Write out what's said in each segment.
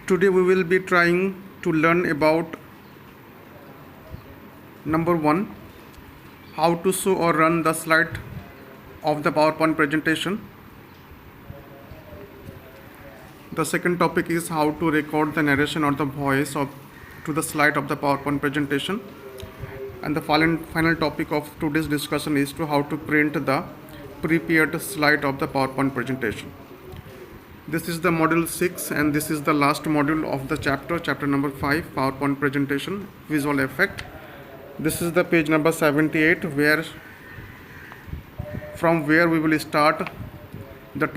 Today we will be trying to learn about number 1, how to show or run the slide of the PowerPoint presentation. The second topic is how to record the narration or the voice to the slide of the PowerPoint presentation. And the final topic of today's discussion is to how to print the prepared slide of the PowerPoint presentation. This is the module 6 and this is the last module of the chapter number 5, PowerPoint presentation, visual effect. This is the page number 78 from where we will start the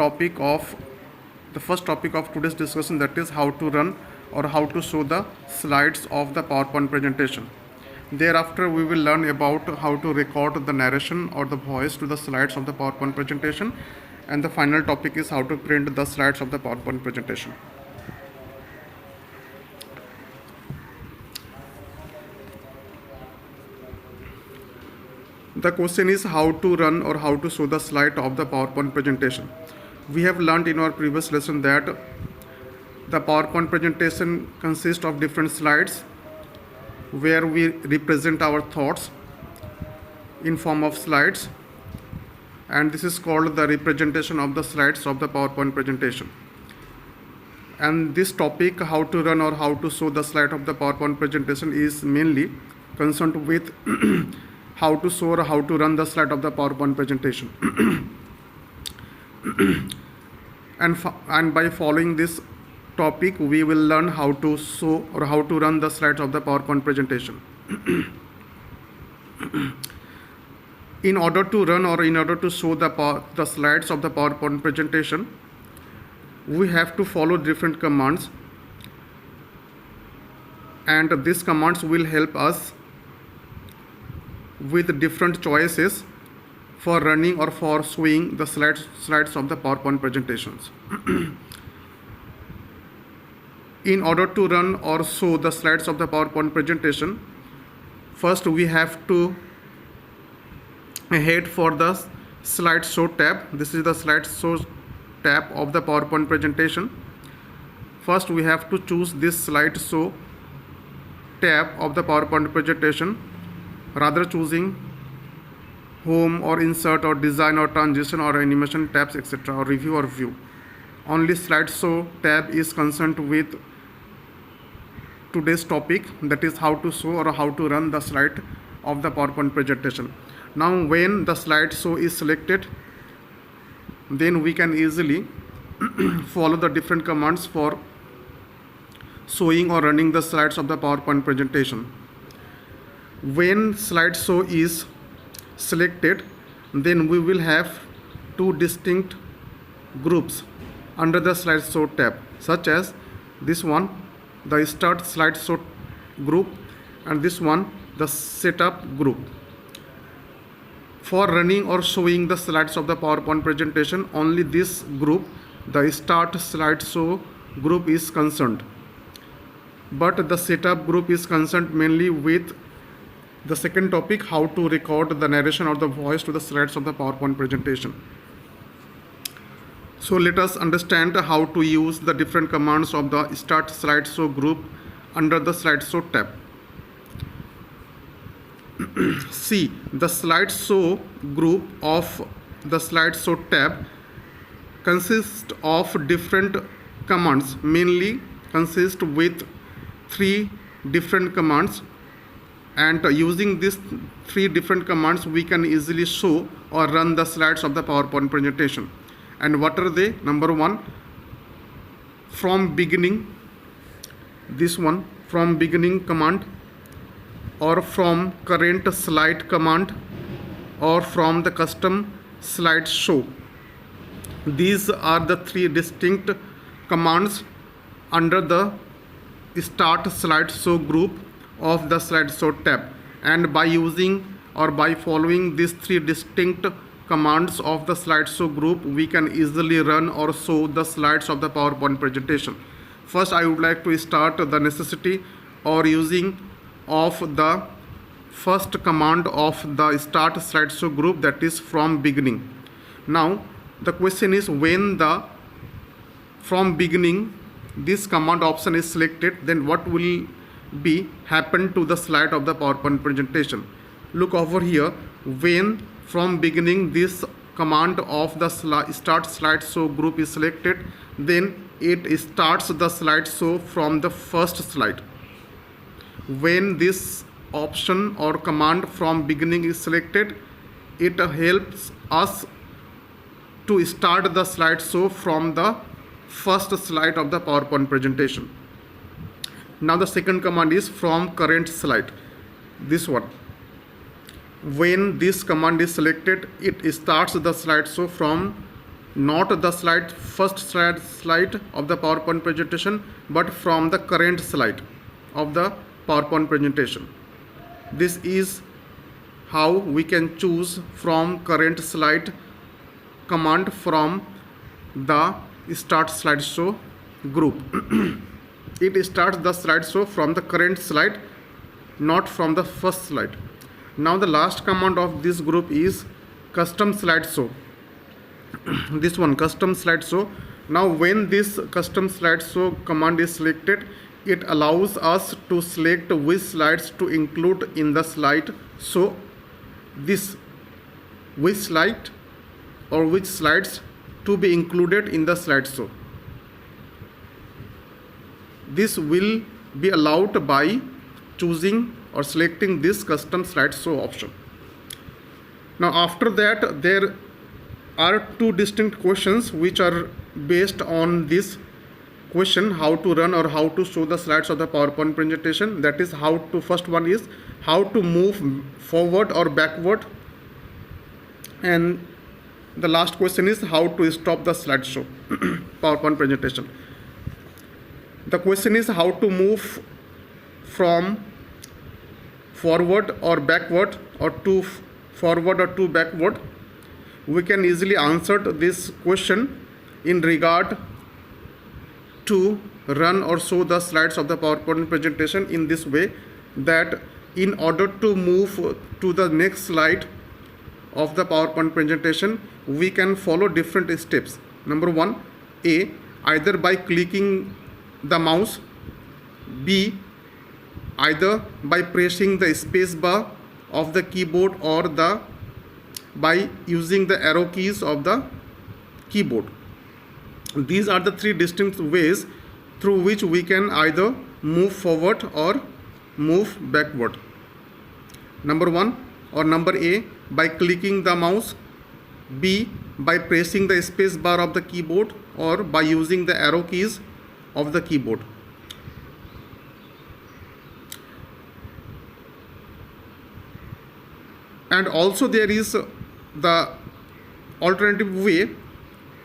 first topic of today's discussion, that is how to run or how to show the slides of the PowerPoint presentation. Thereafter we will learn about how to record the narration or the voice to the slides of the PowerPoint presentation, and the final topic is how to print the slides of the PowerPoint presentation. The question is how to run or how to show the slide of the PowerPoint presentation. We have learned in our previous lesson that the PowerPoint presentation consists of different slides where we represent our thoughts in form of slides, and this is called the representation of the slides of the PowerPoint presentation. And this topic, how to run or how to show the slide of the PowerPoint presentation, is mainly concerned with how to show or how to run the slide of the PowerPoint presentation. and by following this topic, we will learn how to show or how to run the slides of the PowerPoint presentation. In order to run or in order to show the slides of the PowerPoint presentation, we have to follow different commands, and these commands will help us with different choices for running or for showing the slides of the PowerPoint presentations. In order to run or show the slides of the PowerPoint presentation, first we have to head for the slideshow tab. This is the slideshow tab of the PowerPoint presentation. First we have to choose this slideshow tab of the PowerPoint presentation, rather choosing home or insert or design or transition or animation tabs, etc., or review or view. Only slideshow tab is concerned with today's topic, that is how to show or how to run the slide of the PowerPoint presentation. Now when the slideshow is selected, then we can easily follow the different commands for showing or running the slides of the PowerPoint presentation. When slideshow is selected, then we will have two distinct groups under the slideshow tab, such as this one, the start slideshow group, and this one, the setup group. For running or showing the slides of the PowerPoint presentation, only this group, the start slideshow group, is concerned, but the setup group is concerned mainly with the second topic, how to record the narration or the voice to the slides of the PowerPoint presentation. So let us understand how to use the different commands of the start slideshow group under the slideshow tab. See, the slideshow group of the slideshow tab consists of different commands, mainly consist with 3 different commands, and using these 3 different commands we can easily show or run the slides of the PowerPoint presentation. And what are they? Number 1, from beginning, this one, from beginning command, or from current slide command, or from the custom slideshow. These are the 3 distinct commands under the start slideshow group of the slideshow tab, and by using or by following these 3 distinct commands of the slideshow group, we can easily run or show the slides of the PowerPoint presentation. First, I would like to start the necessity or using of the first command of the start slideshow group, that is from beginning. Now the question is, when the from beginning this command option is selected, then what will be happen to the slide of the PowerPoint presentation? Look over here. When from beginning this command of the start slideshow group is selected, then it starts the slideshow from the first slide. When this option or command from beginning is selected, it helps us to start the slideshow from the first slide of the PowerPoint presentation. Now the second command is from current slide. This one. When this command is selected, it starts the slideshow from not the first slide of the PowerPoint presentation, but from the current slide of the PowerPoint presentation. This is how we can choose from current slide command from the start slideshow group. It starts the slideshow from the current slide, not from the first slide. Now the last command of this group is custom slideshow. This one, custom slideshow. Now when this custom slideshow command is selected, it allows us to select which slides to include in the slide. So this which slide or which slides to be included in the slideshow. This will be allowed by choosing or selecting this custom slideshow option. Now after that, there are two distinct questions which are based on this question, how to run or how to show the slides of the PowerPoint presentation. That is how to, first one is how to move forward or backward, and the last question is how to stop the slideshow PowerPoint presentation. The question is how to move from forward or backward, or to forward or to backward. We can easily answer this question in regard to run or show the slides of the PowerPoint presentation in this way, that in order to move to the next slide of the PowerPoint presentation, we can follow different steps. Number one, A, either by clicking the mouse, B, either by pressing the space bar of the keyboard, or by using the arrow keys of the keyboard. These are the three distinct ways through which we can either move forward or move backward. Number one or number A, by clicking the mouse, B, by pressing the space bar of the keyboard, or by using the arrow keys of the keyboard. And also there is the alternative way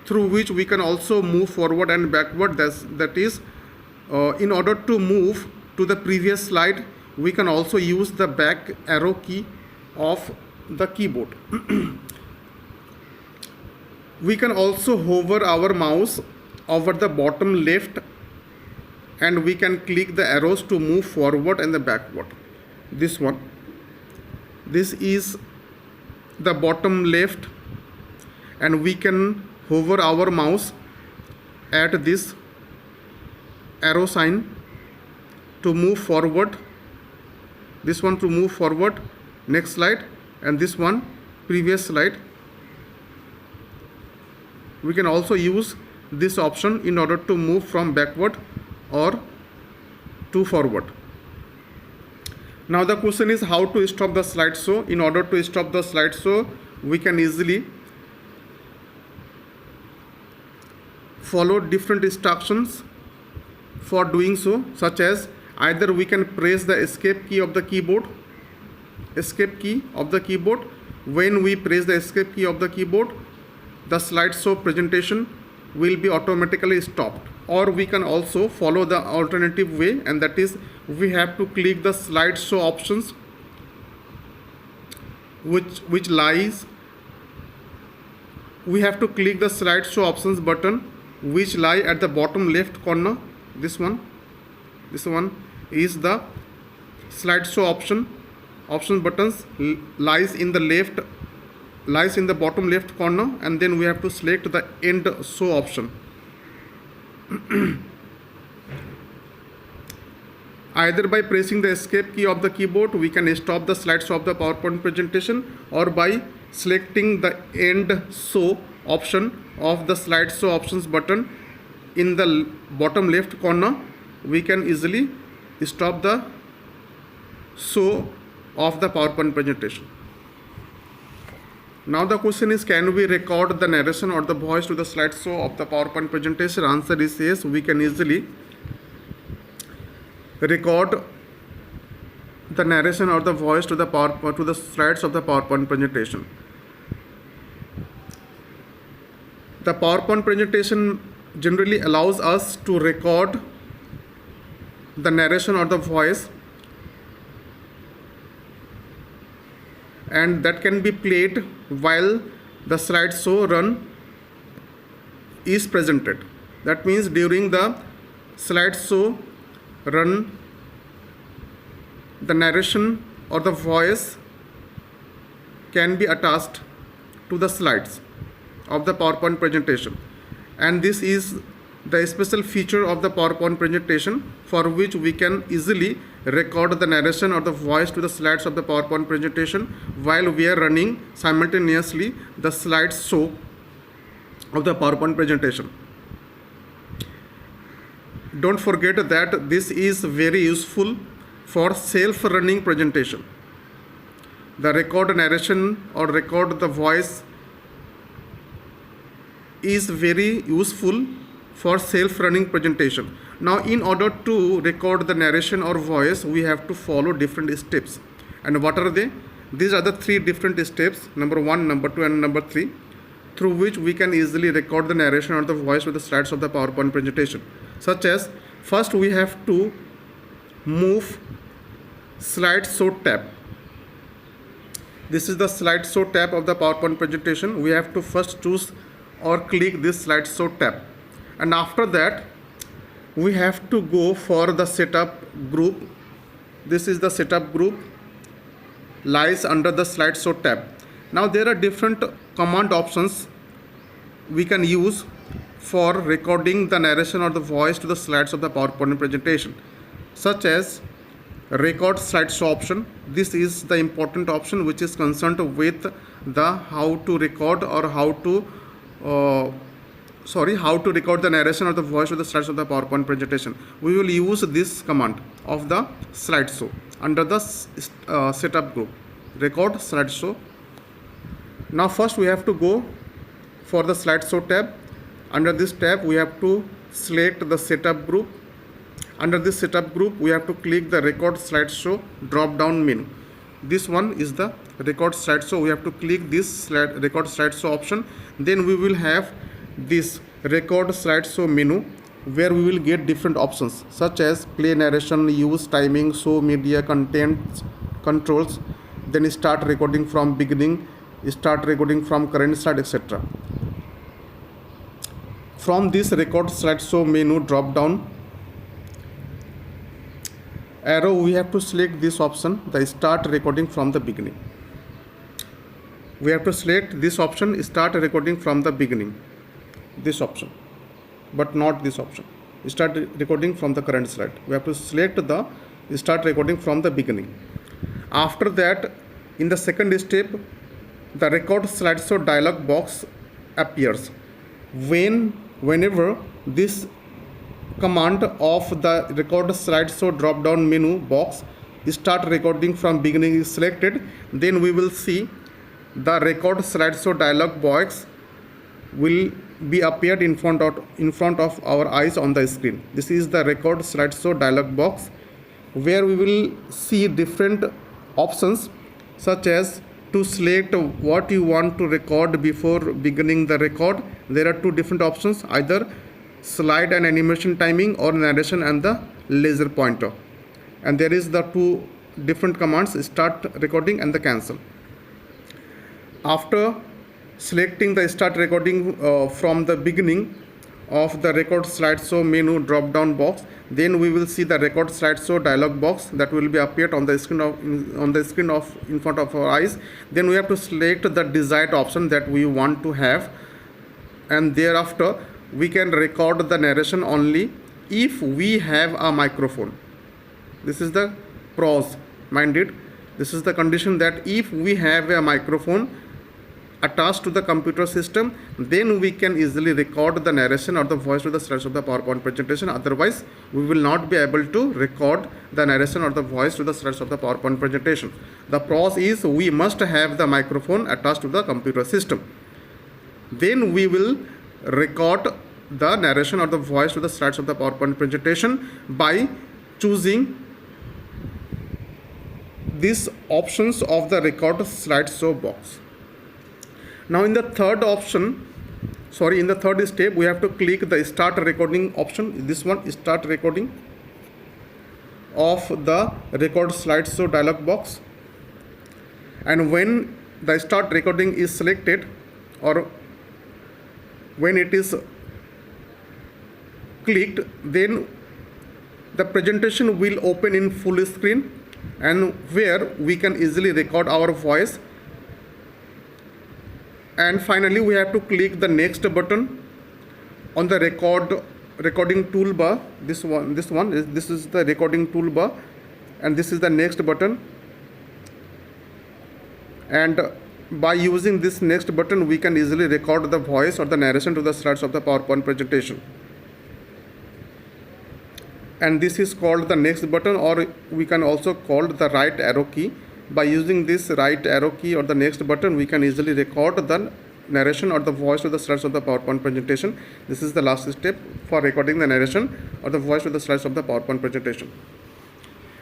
through which we can also move forward and backward. That is, in order to move to the previous slide, we can also use the back arrow key of the keyboard. We can also hover our mouse over the bottom left, and we can click the arrows to move forward and the backward. This one. This is the bottom left, and we can hover our mouse at this arrow sign to move forward. This one to move forward, next slide, and this one previous slide. We can also use this option in order to move from backward or to forward. Now the question is how to stop the slideshow. In order to stop the slideshow, we can easily follow different instructions for doing so, such as either we can press the escape key of the keyboard. When we press the escape key of the keyboard, the slideshow presentation will be automatically stopped. Or we can also follow the alternative way, and that is we have to click the slideshow options, which lies. We have to click the slideshow options button, which lie at the bottom left corner. This one is the slideshow option buttons lies in the bottom left corner, and then we have to select the end show option. Either by pressing the escape key of the keyboard, we can stop the slideshow of the PowerPoint presentation, or by selecting the end show option of the slideshow options button in the bottom left corner, we can easily stop the show of the PowerPoint presentation. Now the question is, can we record the narration or the voice to the slideshow of the PowerPoint presentation? Answer is yes, we can easily record the narration or the voice to the slides of the PowerPoint presentation. The PowerPoint presentation generally allows us to record the narration or the voice, and that can be played while the slideshow run is presented. That means during the slideshow run, the narration or the voice can be attached to the slides of the PowerPoint presentation, and this is the special feature of the PowerPoint presentation for which we can easily record the narration or the voice to the slides of the PowerPoint presentation while we are running simultaneously the slideshow of the PowerPoint presentation. Don't forget that this is very useful for self-running presentation. The record narration or record the voice is very useful for self-running presentation. Now, in order to record the narration or voice, we have to follow different steps. And what are they? These are the 3 different steps, number 1, number 2, and number 3, through which we can easily record the narration or the voice with the slides of the PowerPoint presentation. Such as, first we have to move slideshow tab. This is the slideshow tab of the PowerPoint presentation. We have to first choose or click this slideshow tab, and after that we have to go for the setup group. This is the setup group, lies under the slideshow tab. Now there are different command options we can use for recording the narration or the voice to the slides of the PowerPoint presentation, such as record slideshow option. This is the important option which is concerned with the how to record or how to record the narration or the voice to the slides of the PowerPoint presentation. We will use this command of the slideshow under the setup group, record slideshow. Now first we have to go for the slideshow tab. Under this tab we have to select the setup group. Under this setup group we have to click the record slideshow drop down menu. This one is the record slideshow. We have to click this record slideshow option. Then we will have this record slideshow menu where we will get different options such as play narration, use timing, show media content controls, then start recording from beginning, start recording from current slide, etc. From this record slideshow menu drop down arrow, we have to select this option, the start recording from the beginning. We have to select this option, start recording from the beginning, this option, but not this option, start recording from the current slide. We have to select the start recording from the beginning. After that, in the second step, the record slideshow dialog box appears. Whenever this command of the record slideshow drop down menu box start recording from beginning is selected, then we will see the record slideshow dialog box will be appeared in front of our eyes on the screen. This is the record slideshow dialog box where we will see different options such as to select what you want to record before beginning the record. There are 2 different options, either slide and animation timing or narration and the laser pointer, and there is the 2 different commands, start recording and the cancel. After selecting the start recording from the beginning of the record slideshow menu drop down box, then we will see the record slideshow dialog box that will be appeared on the screen in front of our eyes. Then we have to select the desired option that we want to have, and thereafter we can record the narration only if we have a microphone. This is the pros, mind it. This is the condition that if we have a microphone attached to the computer system, then we can easily record the narration or the voice to the slides of the PowerPoint presentation. Otherwise, we will not be able to record the narration or the voice to the slides of the PowerPoint presentation. The pros is we must have the microphone attached to the computer system. Then we will record the narration or the voice to the slides of the PowerPoint presentation by choosing these options of the record slideshow box. Now in the third step, we have to click the start recording option. This one, start recording of the record slideshow dialog box. And when the start recording is selected, or when it is clicked, then the presentation will open in full screen, and where we can easily record our voice. And finally, we have to click the next button on the recording toolbar. This is the recording toolbar, and this is the next button. And by using this next button, we can easily record the voice or the narration to the slides of the PowerPoint presentation. And this is called the next button, or we can also call the right arrow key. By using this right arrow key or the next button, we can easily record the narration or the voice to the slides of the PowerPoint presentation. This is the last step for recording the narration or the voice to the slides of the PowerPoint presentation.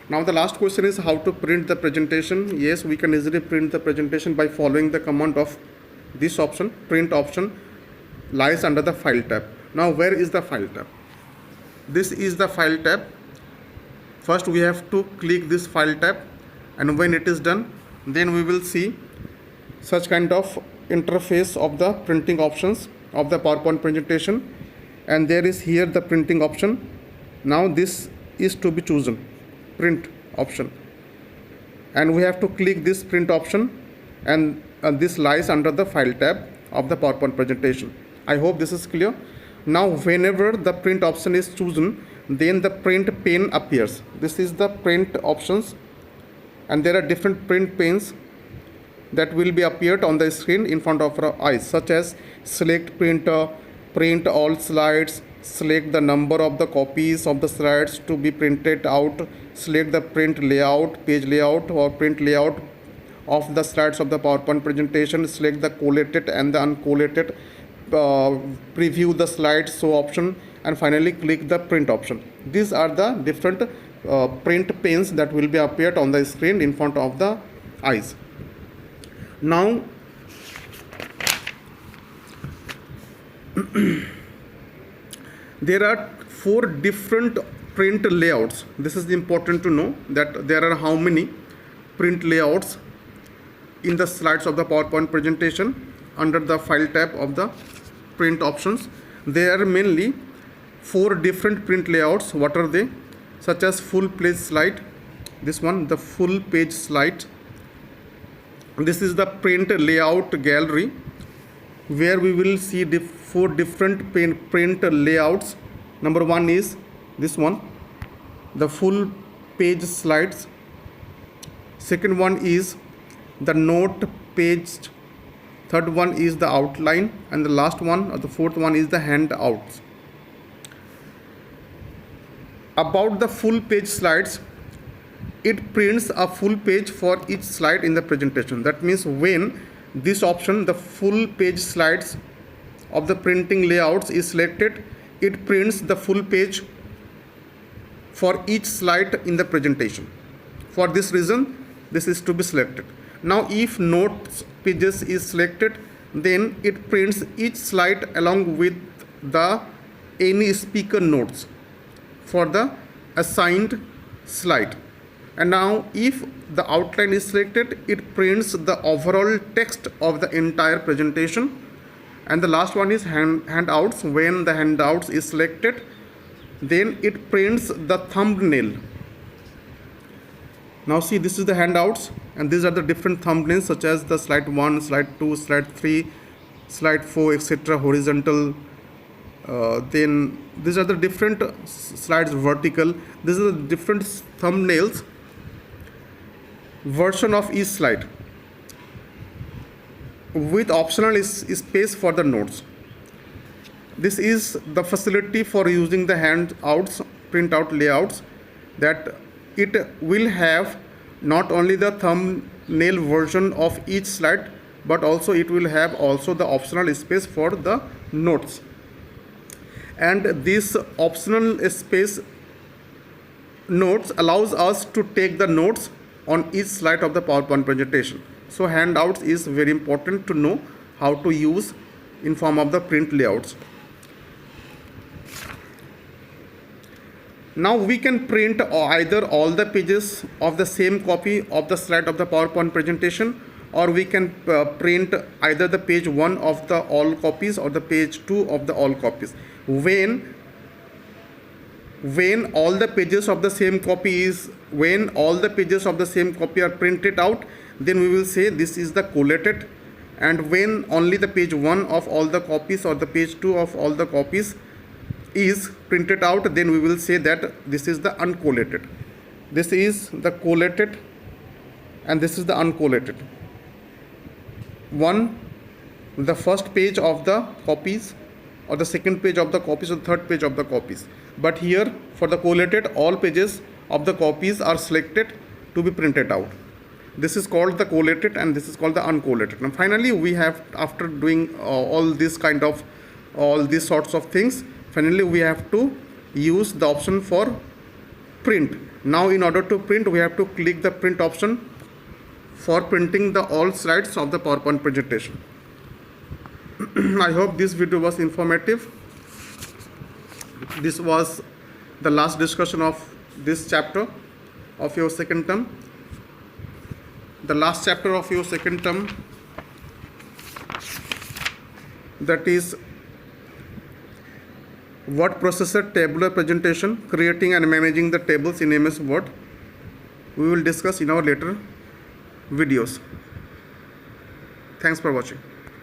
Now the last question is how to print the presentation. Yes, we can easily print the presentation by following the command of this option. Print option lies under the File tab. Now where is the File tab? This is the File tab. First we have to click this File tab, and when it is done, then we will see such kind of interface of the printing options of the PowerPoint presentation. And there is here the printing option. Now this is to be chosen, print option, and we have to click this print option, and this lies under the File tab of the PowerPoint presentation. I hope this is clear. Now whenever the print option is chosen, then the print pane appears. This is the print options, and there are different print panes that will be appeared on the screen in front of our eyes, such as select printer, print all slides, select the number of the copies of the slides to be printed out, select the print layout, page layout or print layout of the slides of the PowerPoint presentation, select the collated and the uncollated, preview the slideshow option, and finally click the print option. These are the different print panes that will be appeared on the screen in front of the eyes. Now there are 4 different print layouts. This is important to know that there are how many print layouts in the slides of the PowerPoint presentation under the File tab of the print options. There are mainly 4 different print layouts. What are they? Such as full page slide. This one, the full page slide. This is the print layout gallery, where we will see 4 different print layouts. Number 1 is this one, the full page slides. Second one is the note page. Third one is the outline, and the last one, or the fourth one, is the handouts. About the full page slides, it prints a full page for each slide in the presentation. That means when this option, the full page slides of the printing layouts, is selected, it prints the full page for each slide in the presentation. For this reason, this is to be selected. Now if notes pages is selected, then it prints each slide along with the any speaker notes for the assigned slide. And now if the outline is selected, it prints the overall text of the entire presentation. And the last one is handouts. When the handouts is selected, then it prints the thumbnail. Now see, this is the handouts, and these are the different thumbnails, such as the slide 1, slide 2, slide 3, slide 4, etc. horizontal, then these are the different slides vertical. These are the different thumbnails version of each slide with optional space for the notes. This is the facility for using the handouts, printout layouts, that it will have not only the thumbnail version of each slide, but also it will have also the optional space for the notes. And this optional space notes allows us to take the notes on each slide of the PowerPoint presentation. So handouts is very important to know how to use in form of the print layouts. Now we can print either all the pages of the same copy of the slide of the PowerPoint presentation, or we can print either the page 1 of the all copies or the page 2 of the all copies. When all the pages of the same copy are printed out, then we will say this is the collated, and when only the page 1 of all the copies or the page 2 of all the copies is printed out, then we will say that this is the uncollated. This is the collated and this is the uncollated. The first page of the copies, or the second page of the copies, or the third page of the copies. But here for the collated, all pages of the copies are selected to be printed out. This is called the collated and this is called the uncollated. Now finally we have, after doing all these sorts of things, finally we have to use the option for print. Now in order to print, we have to click the print option for printing the all slides of the PowerPoint presentation. I hope this video was informative. This was the last discussion of this chapter of your second term. The last chapter of your second term, that is word processor tabular presentation, creating and managing the tables in MS Word, we will discuss in our later videos. Thanks for watching.